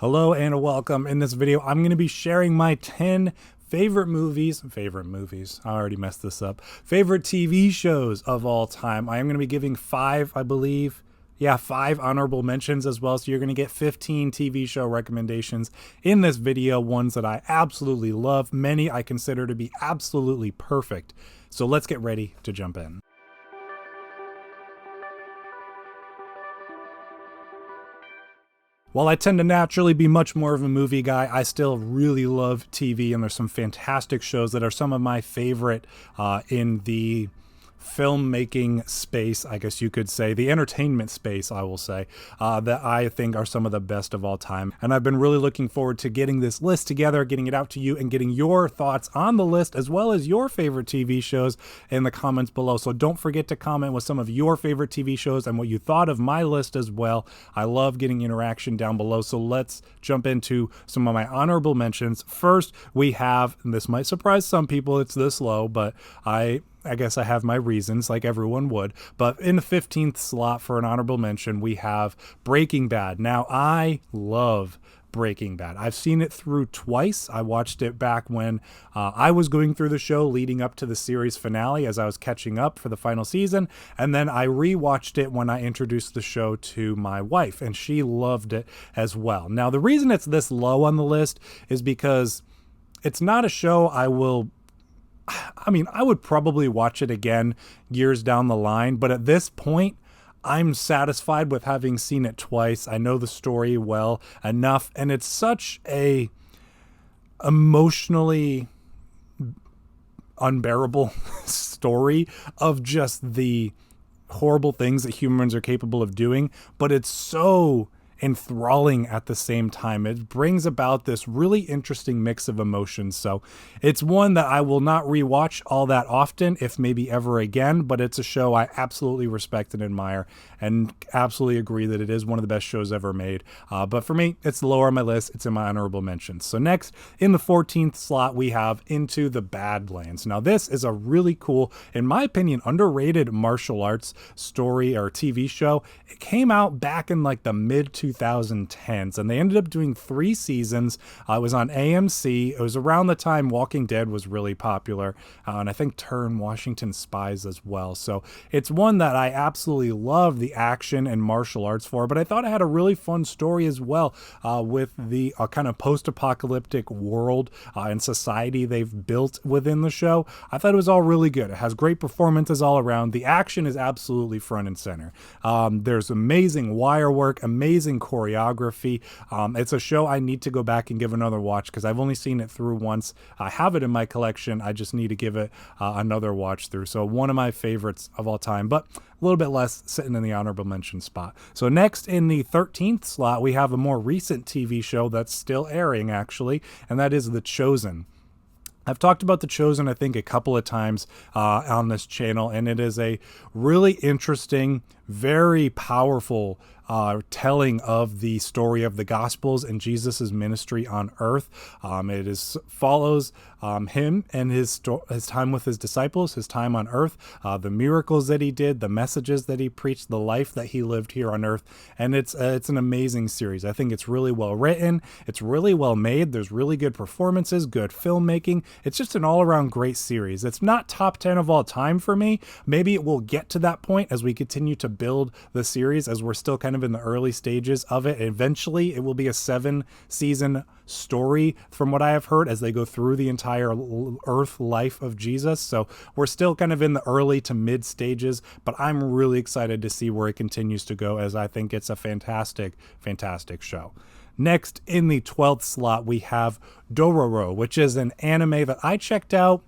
Hello and welcome. In this video, I'm going to be sharing my 10 favorite movies, I already messed this up, favorite TV shows of all time. I am going to be giving 5, I believe. Yeah, 5 honorable mentions as well. So you're going to get 15 TV show recommendations in this video, ones that I absolutely love, many I consider to be absolutely perfect. So let's get ready to jump in. While I tend to naturally be much more of a movie guy, I still really love TV, and there's some fantastic shows that are some of my favorite in the filmmaking space, I guess you could say, the entertainment space, I will say, that I think are some of the best of all time. And I've been really looking forward to getting this list together, getting it out to you, and getting your thoughts on the list, as well as your favorite TV shows in the comments below. So don't forget to comment with some of your favorite TV shows and what you thought of my list as well. I love getting interaction down below. So let's jump into some of my honorable mentions. First, we have, and this might surprise some people, it's this low, but I guess I have my reasons, like everyone would. But in the 15th slot for an honorable mention, we have Breaking Bad. Now, I love Breaking Bad. I've seen it through twice. I watched it back when I was going through the show leading up to the series finale as I was catching up for the final season. And then I rewatched it when I introduced the show to my wife, and she loved it as well. Now, the reason it's this low on the list is because it's not a show I would probably watch it again years down the line, but at this point, I'm satisfied with having seen it twice. I know the story well enough, and it's such a emotionally unbearable story of just the horrible things that humans are capable of doing, but it's so enthralling at the same time. It brings about this really interesting mix of emotions. So it's one that I will not rewatch all that often, if maybe ever again, but it's a show I absolutely respect and admire, and absolutely agree that it is one of the best shows ever made. But for me, it's lower on my list. It's in my honorable mentions. So next, in the 14th slot, we have Into the Badlands. Now this is a really cool, in my opinion, underrated martial arts story or TV show. It came out back in like the mid 2010s, and they ended up doing 3 seasons. It was on AMC. It was around the time Walking Dead was really popular, and I think Turn Washington Spies as well. So it's one that I absolutely love the action and martial arts for, but I thought it had a really fun story as well, with the kind of post-apocalyptic world and society they've built within the show. I thought it was all really good. It has great performances all around. The action is absolutely front and center. There's amazing wire work, amazing choreography. It's a show I need to go back and give another watch because I've only seen it through once. I have it in my collection. I just need to give it another watch through. So one of my favorites of all time, but a little bit less, sitting in the honorable mention spot. So next, in the 13th slot, we have a more recent TV show that's still airing, actually, and that is The Chosen. I've talked about The Chosen, I think, a couple of times on this channel, and it is a really interesting, very powerful telling of the story of the Gospels and Jesus's ministry on earth. It follows him and his time with his disciples, his time on earth, the miracles that he did, the messages that he preached, the life that he lived here on earth, and it's an amazing series. I think it's really well written, it's really well made, there's really good performances, good filmmaking. It's just an all-around great series. It's not top 10 of all time for me. Maybe it will get to that point as we continue to build the series, as we're still kind of in the early stages of it. Eventually, it will be a 7-season story from what I have heard as they go through the entire earth life of Jesus. So we're still kind of in the early to mid stages, but I'm really excited to see where it continues to go, as I think it's a fantastic, fantastic show. Next, in the 12th slot, we have Dororo, which is an anime that I checked out,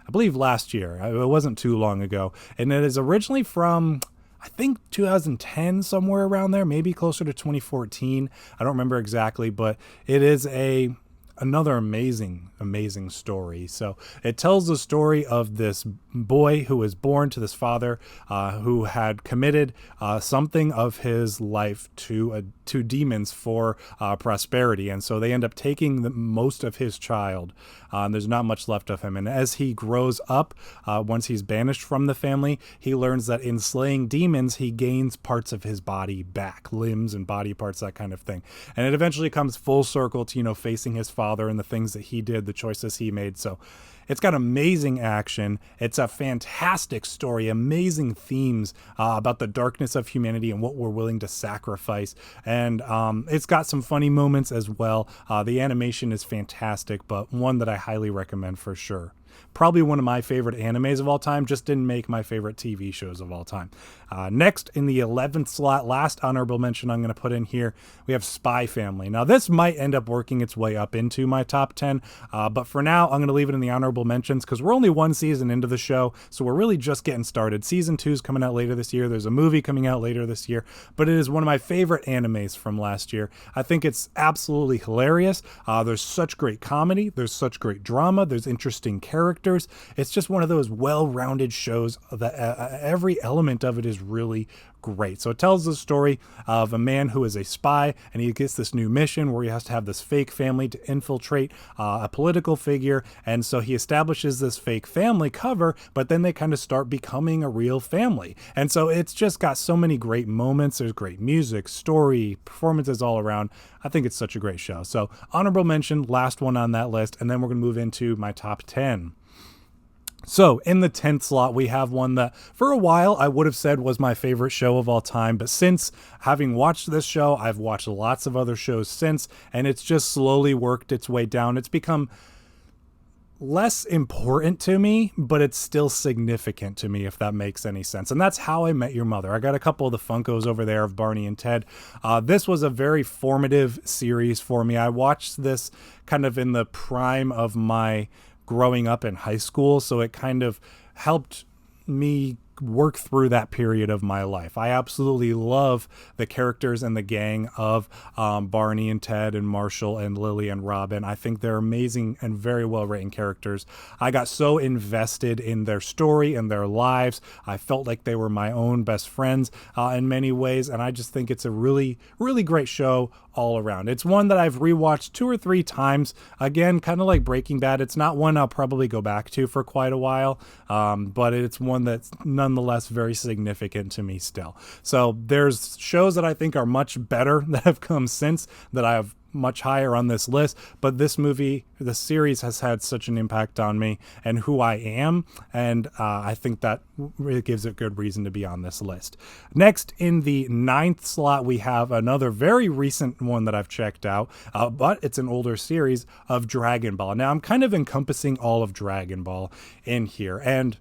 I believe, last year. It wasn't too long ago. And it is originally from, I think, 2010, somewhere around there, maybe closer to 2014. I don't remember exactly, but it is a another amazing story. So it tells the story of this boy who was born to this father who had committed something of his life to demons for prosperity, and so they end up taking most of his child. And there's not much left of him, and as he grows up, once he's banished from the family, he learns that in slaying demons he gains parts of his body back, limbs and body parts, that kind of thing. And it eventually comes full circle to, facing his father and the things that he did, the choices he made. So it's got amazing action. It's a fantastic story, amazing themes about the darkness of humanity and what we're willing to sacrifice. And it's got some funny moments as well. The animation is fantastic, but one that I highly recommend for sure. Probably one of my favorite animes of all time, just didn't make my favorite TV shows of all time. Next, in the 11th slot, last honorable mention I'm going to put in here, we have Spy Family. Now, this might end up working its way up into my top 10, but for now, I'm going to leave it in the honorable mentions because we're only one season into the show, so we're really just getting started. Season 2 is coming out later this year. There's a movie coming out later this year, but it is one of my favorite animes from last year. I think it's absolutely hilarious. There's such great comedy. There's such great drama. There's interesting characters. It's just one of those well-rounded shows that every element of it is really great. So it tells the story of a man who is a spy, and he gets this new mission where he has to have this fake family to infiltrate a political figure. And so he establishes this fake family cover, but then they kind of start becoming a real family. And so it's just got so many great moments. There's great music, story, performances all around. I think it's such a great show. So honorable mention, last one on that list, and then we're going to move into my top 10. So in the 10th slot, we have one that for a while I would have said was my favorite show of all time. But since having watched this show, I've watched lots of other shows since, and it's just slowly worked its way down. It's become less important to me, but it's still significant to me, if that makes any sense. And that's How I Met Your Mother. I got a couple of the Funkos over there of Barney and Ted. This was a very formative series for me. I watched this kind of in the prime of my growing up in high school, so it kind of helped me work through that period of my life. I absolutely love the characters and the gang of Barney and Ted and Marshall and Lily and Robin. I think they're amazing and very well written characters. I got so invested in their story and their lives. I felt like they were my own best friends in many ways, and I just think it's a really, really great show all around. It's one that I've rewatched 2 or 3 times. Again, kind of like Breaking Bad. It's not one I'll probably go back to for quite a while, but it's one that's nonetheless very significant to me still. So there's shows that I think are much better that have come since that I have much higher on this list, but this series has had such an impact on me and who I am, and I think that really gives it good reason to be on this list. Next, in the 9th slot, we have another very recent one that I've checked out, but it's an older series of Dragon Ball. Now, I'm kind of encompassing all of Dragon Ball in here, and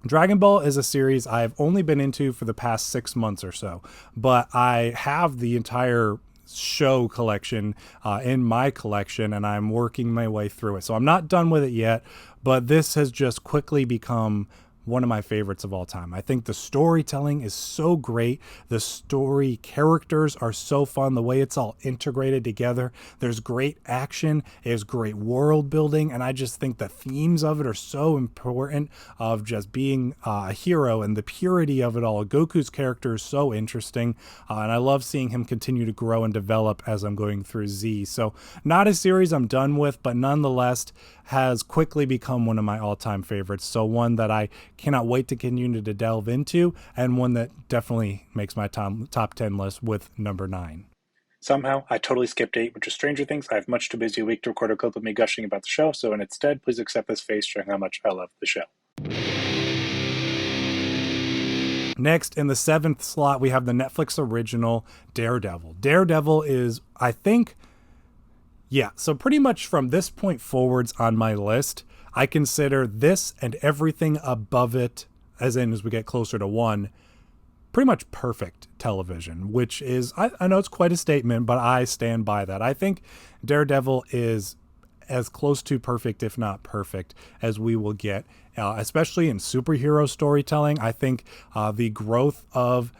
Dragon Ball is a series I've only been into for the past 6 months or so, but I have the entire show collection in my collection, and I'm working my way through it. So I'm not done with it yet, but this has just quickly become one of my favorites of all time. I think the storytelling is so great. The story characters are so fun. The way it's all integrated together. There's great action. There's great world building. And I just think the themes of it are so important, of just being a hero and the purity of it all. Goku's character is so interesting. And I love seeing him continue to grow and develop as I'm going through Z. So not a series I'm done with, but nonetheless has quickly become one of my all-time favorites. So one that I cannot wait to continue to delve into, and one that definitely makes my top 10 list with number 9. Somehow, I totally skipped 8, which is Stranger Things. I have much too busy a week to record a clip of me gushing about the show, so instead, please accept this face showing how much I love the show. Next, in the 7th slot, we have the Netflix original Daredevil. Daredevil is, I think, so pretty much from this point forwards on my list, I consider this and everything above it, as we get closer to 1, pretty much perfect television, which is, I know it's quite a statement, but I stand by that. I think Daredevil is as close to perfect, if not perfect, as we will get, especially in superhero storytelling. I think the growth of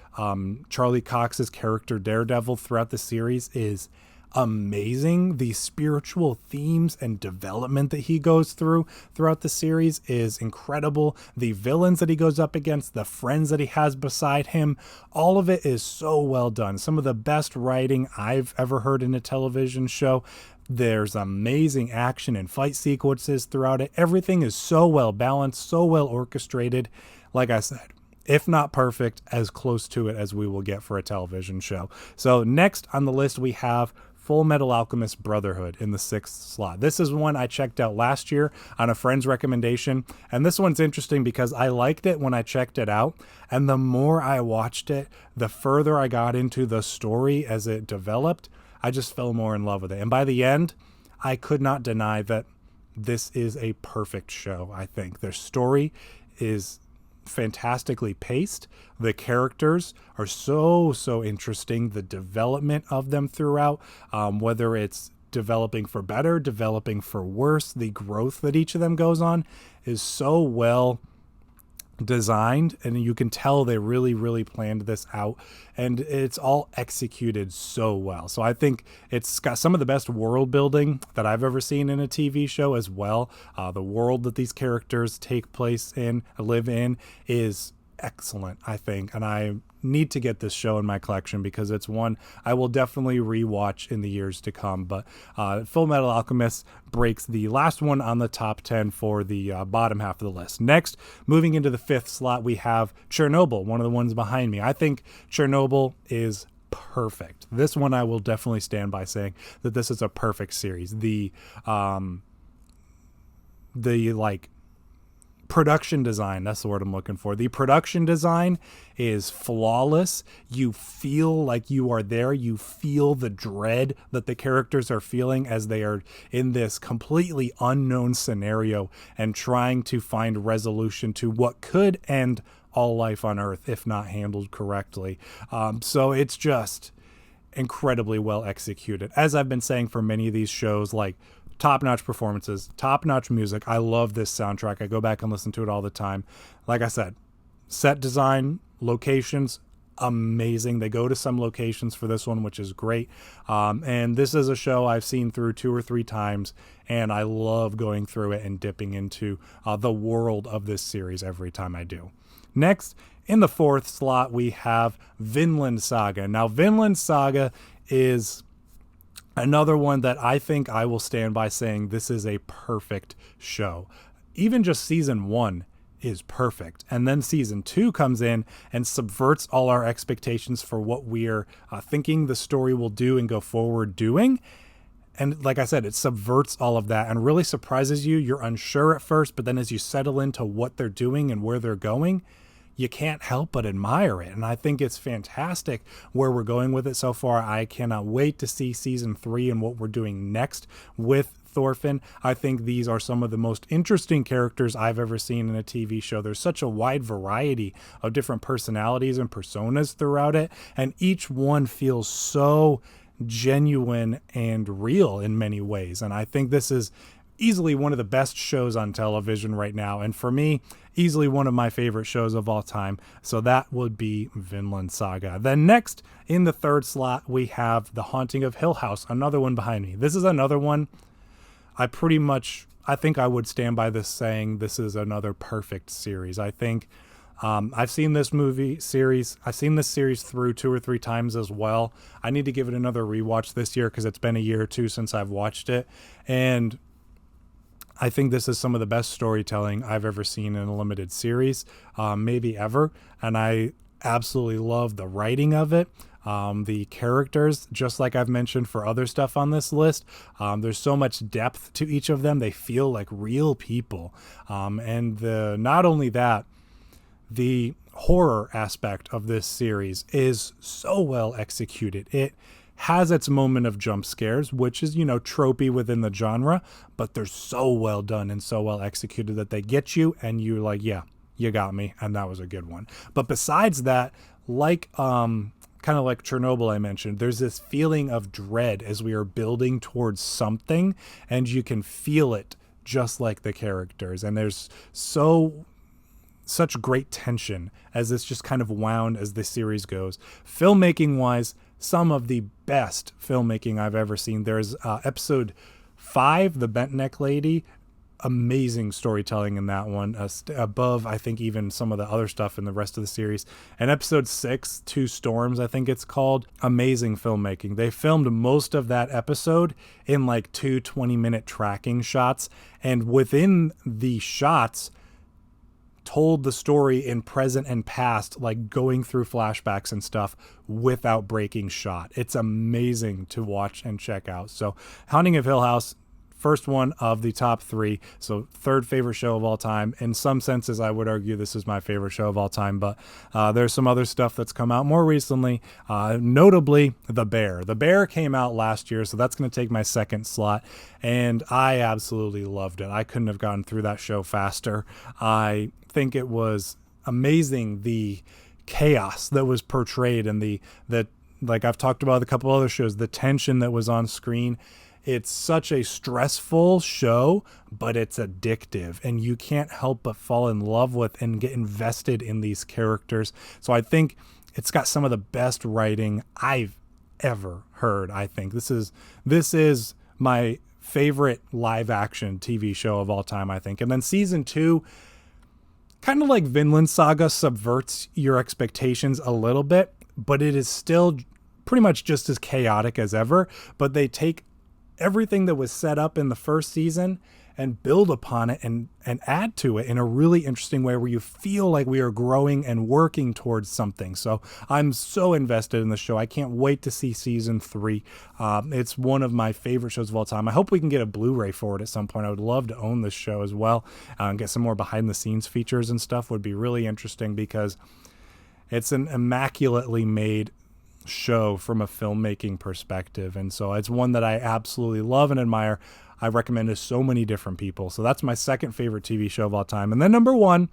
Charlie Cox's character Daredevil throughout the series is amazing. The spiritual themes and development that he goes through throughout the series is incredible. The villains that he goes up against, the friends that he has beside him, all of it is so well done. Some of the best writing I've ever heard in a television show. There's amazing action and fight sequences throughout it. Everything is so well balanced, so well orchestrated. Like I said, if not perfect, as close to it as we will get for a television show. So next on the list, we have Fullmetal Alchemist Brotherhood in the 6th slot. This is one I checked out last year on a friend's recommendation. And this one's interesting because I liked it when I checked it out. And the more I watched it, the further I got into the story as it developed, I just fell more in love with it. And by the end, I could not deny that this is a perfect show, I think. Their story is fantastically paced. The characters are so interesting. The development of them throughout, whether it's developing for better, developing for worse, the growth that each of them goes on is so well designed, and you can tell they really planned this out, and it's all executed so well. So I think it's got some of the best world building that I've ever seen in a TV show as well. The world that these characters take place in, live in, is excellent, I think, and I need to get this show in my collection because it's one I will definitely rewatch in the years to come. But Fullmetal Alchemist breaks the last one on the top 10 for the bottom half of the list. Next, moving into the 5th slot, we have Chernobyl, one of the ones behind me. I think Chernobyl is perfect. This one I will definitely stand by saying that this is a perfect series. The production design, that's the word I'm looking for. The production design is flawless. You feel like you are there. You feel the dread that the characters are feeling as they are in this completely unknown scenario and trying to find resolution to what could end all life on Earth if not handled correctly. So it's just incredibly well executed. As I've been saying for many of these shows, like top-notch performances, top-notch music. I love this soundtrack. I go back and listen to it all the time. Like I said, set design, locations, amazing. They go to some locations for this one, which is great. And this is a show I've seen through 2 or 3 times, and I love going through it and dipping into the world of this series every time I do. Next, in the 4th slot, we have Vinland Saga. Now, Vinland Saga is another one that I think I will stand by saying this is a perfect show. Even just season 1 is perfect. And then season 2 comes in and subverts all our expectations for what we're thinking the story will do and go forward doing. And like I said, it subverts all of that and really surprises you. You're unsure at first, but then as you settle into what they're doing and where they're going, you can't help but admire it. And I think it's fantastic where we're going with it so far. I cannot wait to see season 3 and what we're doing next with Thorfinn. I think these are some of the most interesting characters I've ever seen in a TV show. There's such a wide variety of different personalities and personas throughout it, and each one feels so genuine and real in many ways. And I think this is easily one of the best shows on television right now, and for me, easily one of my favorite shows of all time. So that would be Vinland Saga. Then next, in the 3rd slot, we have The Haunting of Hill House, another one behind me. This is another one I think I would stand by this saying this is another perfect series. I think I've seen this series through 2 or 3 times as well. I need to give it another rewatch this year because it's been a year or 2 since I've watched it. And I think this is some of the best storytelling I've ever seen in a limited series, maybe ever. And I absolutely love the writing of it. The characters, just like I've mentioned for other stuff on this list, there's so much depth to each of them. They feel like real people. And not only that, the horror aspect of this series is so well executed. It has its moment of jump scares, which is, tropey within the genre, but they're so well done and so well executed that they get you and you're like, yeah, you got me. And that was a good one. But besides that, kind of like Chernobyl I mentioned, there's this feeling of dread as we are building towards something, and you can feel it just like the characters. And there's such great tension as it's just kind of wound as the series goes. Filmmaking wise, some of the best filmmaking I've ever seen. There's episode 5, The Bent Neck Lady. Amazing storytelling in that one, above I think even some of the other stuff in the rest of the series. And episode 6, Two Storms, I think it's called. Amazing filmmaking. They filmed most of that episode in like 2 20-minute tracking shots, and within the shots told the story in present and past, like going through flashbacks and stuff without breaking shot. It's amazing to watch and check out. So Haunting of Hill House, first one of the top 3. So third favorite show of all time. In some senses, I would argue this is my favorite show of all time, but there's some other stuff that's come out more recently, notably The Bear. The Bear came out last year, so that's going to take my second slot, and I absolutely loved it. I couldn't have gotten through that show faster. I think it was amazing, the chaos that was portrayed, and the like I've talked about a couple other shows, the tension that was on screen. It's such a stressful show, but it's addictive, and you can't help but fall in love with and get invested in these characters. So I think it's got some of the best writing I've ever heard. I think this is my favorite live action TV show of all time, I think. And then season 2, kind of like Vinland Saga, subverts your expectations a little bit, but it is still pretty much just as chaotic as ever. But they take everything that was set up in the first season and build upon it and add to it in a really interesting way where you feel like we are growing and working towards something. So I'm so invested in the show. I can't wait to see season 3. It's one of my favorite shows of all time. I hope we can get a Blu-ray for it at some point. I would love to own this show as well, and get some more behind the scenes features and stuff. Would be really interesting because it's an immaculately made show from a filmmaking perspective, and so it's one that I absolutely love and admire. I recommend to so many different people. So that's my second favorite TV show of all time. And then number 1,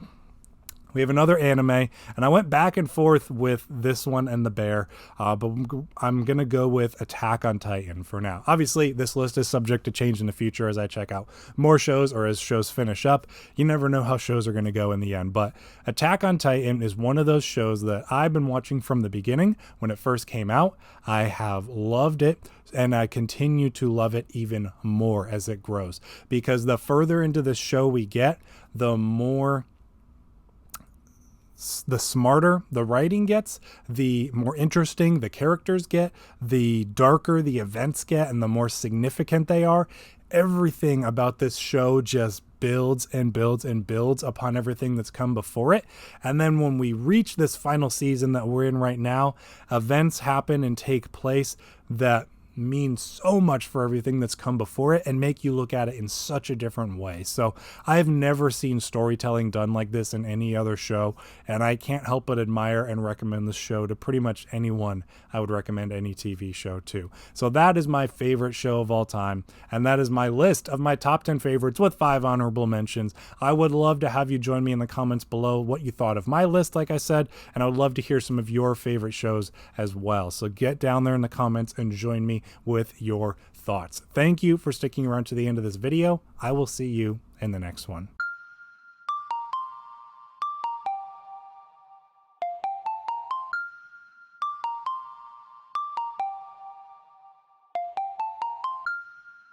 we have another anime, and I went back and forth with this one and The Bear, but I'm going to go with Attack on Titan for now. Obviously, this list is subject to change in the future as I check out more shows or as shows finish up. You never know how shows are going to go in the end, but Attack on Titan is one of those shows that I've been watching from the beginning when it first came out. I have loved it, and I continue to love it even more as it grows, because the further into this show we get, the smarter the writing gets, the more interesting the characters get, the darker the events get, and the more significant they are. Everything about this show just builds and builds and builds upon everything that's come before it. And then when we reach this final season that we're in right now, events happen and take place that mean so much for everything that's come before it and make you look at it in such a different way. So I've never seen storytelling done like this in any other show, and I can't help but admire and recommend this show to pretty much anyone. I would recommend any TV show to. So that is my favorite show of all time, and that is my list of my top 10 favorites with 5 honorable mentions. I would love to have you join me in the comments below what you thought of my list, like I said, and I would love to hear some of your favorite shows as well. So get down there in the comments and join me with your thoughts. Thank you for sticking around to the end of this video. I will see you in the next one.